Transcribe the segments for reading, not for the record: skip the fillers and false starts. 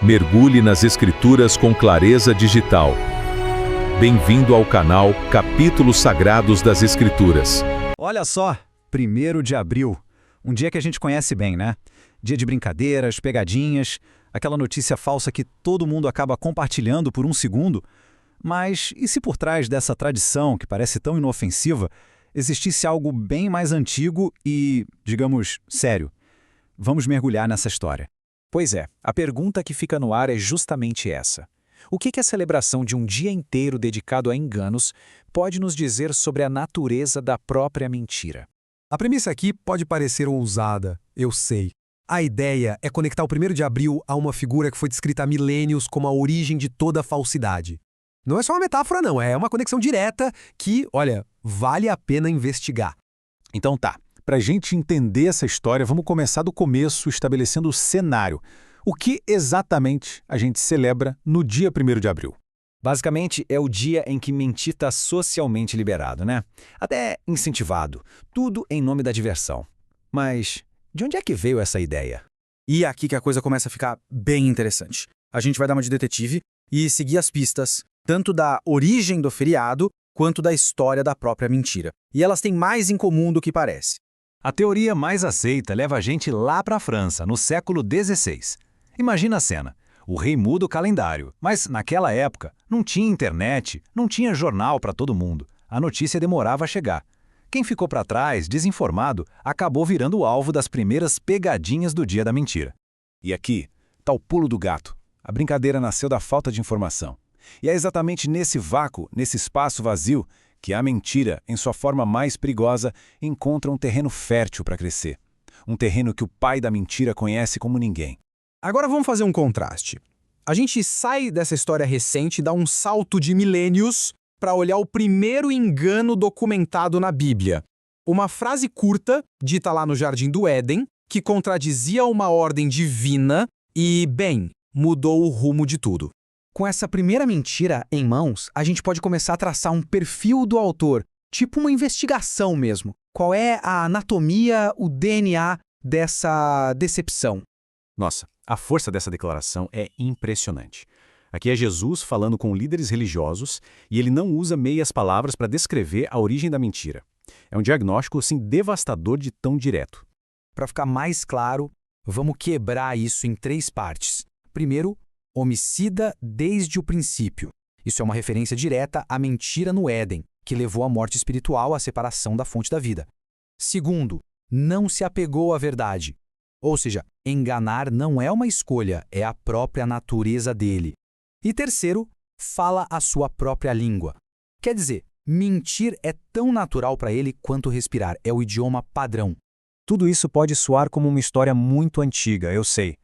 Mergulhe nas Escrituras com clareza digital. Bem-vindo ao canal Capítulos Sagrados das Escrituras. Olha só, 1º de abril, um dia que a gente conhece bem, né? Dia de brincadeiras, pegadinhas, aquela notícia falsa que todo mundo acaba compartilhando por um segundo. Mas e se por trás dessa tradição, que parece tão inofensiva, existisse algo bem mais antigo e, digamos, sério? Vamos mergulhar nessa história. Pois é, a pergunta que fica no ar é justamente essa. O que a celebração de um dia inteiro dedicado a enganos pode nos dizer sobre a natureza da própria mentira? A premissa aqui pode parecer ousada, eu sei. A ideia é conectar o 1º de abril a uma figura que foi descrita há milênios como a origem de toda a falsidade. Não é só uma metáfora não, é uma conexão direta que, olha, vale a pena investigar. Então tá, para a gente entender essa história, vamos começar do começo estabelecendo o cenário. O que exatamente a gente celebra no dia 1º de abril? Basicamente, é o dia em que mentir está socialmente liberado, né? Até incentivado. Tudo em nome da diversão. Mas de onde é que veio essa ideia? E é aqui que a coisa começa a ficar bem interessante. A gente vai dar uma de detetive e seguir as pistas, tanto da origem do feriado, quanto da história da própria mentira. E elas têm mais em comum do que parece. A teoria mais aceita leva a gente lá para a França, no século XVI. Imagina a cena. O rei muda o calendário, mas naquela época não tinha internet, não tinha jornal para todo mundo. A notícia demorava a chegar. Quem ficou para trás, desinformado, acabou virando o alvo das primeiras pegadinhas do dia da mentira. E aqui está o pulo do gato. A brincadeira nasceu da falta de informação. E é exatamente nesse vácuo, nesse espaço vazio, que a mentira, em sua forma mais perigosa, encontra um terreno fértil para crescer. Um terreno que o pai da mentira conhece como ninguém. Agora vamos fazer um contraste. A gente sai dessa história recente e dá um salto de milênios para olhar o primeiro engano documentado na Bíblia. Uma frase curta, dita lá no Jardim do Éden, que contradizia uma ordem divina e, bem, mudou o rumo de tudo. Com essa primeira mentira em mãos, a gente pode começar a traçar um perfil do autor, tipo uma investigação mesmo. Qual é a anatomia, o DNA dessa decepção? Nossa, a força dessa declaração é impressionante. Aqui é Jesus falando com líderes religiosos e ele não usa meias palavras para descrever a origem da mentira. É um diagnóstico, assim, devastador de tão direto. Para ficar mais claro, vamos quebrar isso em 3 partes. Primeiro, homicida desde o princípio. Isso é uma referência direta à mentira no Éden, que levou à morte espiritual, à separação da fonte da vida. Segundo, não se apegou à verdade. Ou seja, enganar não é uma escolha, é a própria natureza dele. E terceiro, fala a sua própria língua. Quer dizer, mentir é tão natural para ele quanto respirar, é o idioma padrão. Tudo isso pode soar como uma história muito antiga, eu sei.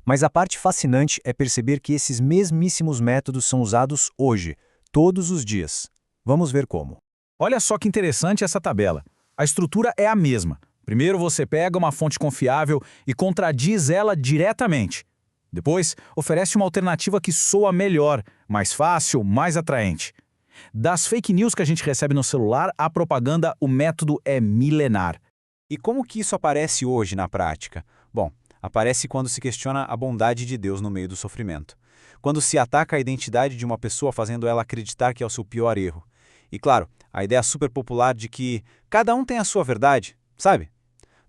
Mas a parte fascinante é perceber que esses mesmíssimos métodos são usados hoje, todos os dias. Vamos ver como. Olha só que interessante essa tabela. A estrutura é a mesma. Primeiro você pega uma fonte confiável e contradiz ela diretamente. Depois, oferece uma alternativa que soa melhor, mais fácil, mais atraente. Das fake news que a gente recebe no celular, à propaganda, o método é milenar. E como que isso aparece hoje na prática? Bom, aparece quando se questiona a bondade de Deus no meio do sofrimento. Quando se ataca a identidade de uma pessoa fazendo ela acreditar que é o seu pior erro. E claro, a ideia super popular de que cada um tem a sua verdade, sabe?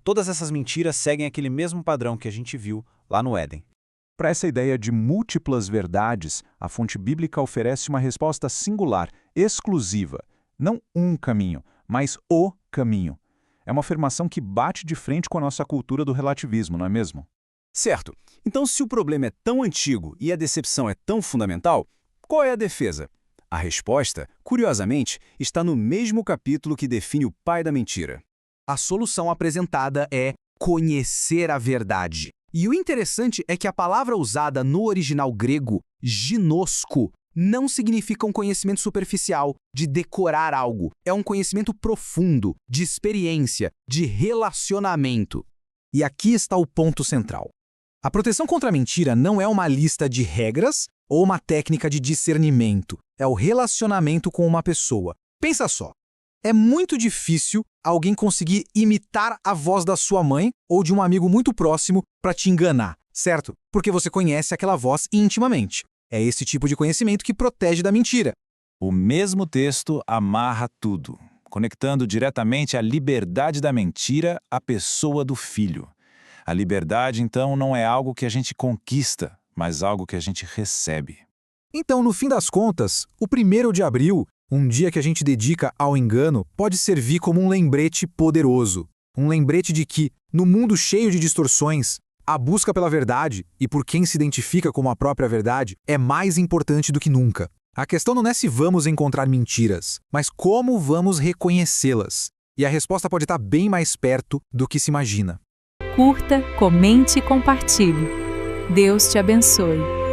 Todas essas mentiras seguem aquele mesmo padrão que a gente viu lá no Éden. Para essa ideia de múltiplas verdades, a fonte bíblica oferece uma resposta singular, exclusiva. Não um caminho, mas o caminho. É uma afirmação que bate de frente com a nossa cultura do relativismo, não é mesmo? Certo. Então, se o problema é tão antigo e a decepção é tão fundamental, qual é a defesa? A resposta, curiosamente, está no mesmo capítulo que define o pai da mentira. A solução apresentada é conhecer a verdade. E o interessante é que a palavra usada no original grego, ginosko, não significa um conhecimento superficial, de decorar algo. É um conhecimento profundo, de experiência, de relacionamento. E aqui está o ponto central. A proteção contra a mentira não é uma lista de regras ou uma técnica de discernimento. É o relacionamento com uma pessoa. Pensa só. É muito difícil alguém conseguir imitar a voz da sua mãe ou de um amigo muito próximo para te enganar. Certo, porque você conhece aquela voz intimamente. É esse tipo de conhecimento que protege da mentira. O mesmo texto amarra tudo, conectando diretamente a liberdade da mentira à pessoa do Filho. A liberdade, então, não é algo que a gente conquista, mas algo que a gente recebe. Então, no fim das contas, o 1º de abril, um dia que a gente dedica ao engano, pode servir como um lembrete poderoso. Um lembrete de que, no mundo cheio de distorções, a busca pela verdade e por quem se identifica como a própria verdade é mais importante do que nunca. A questão não é se vamos encontrar mentiras, mas como vamos reconhecê-las. E a resposta pode estar bem mais perto do que se imagina. Curta, comente e compartilhe. Deus te abençoe.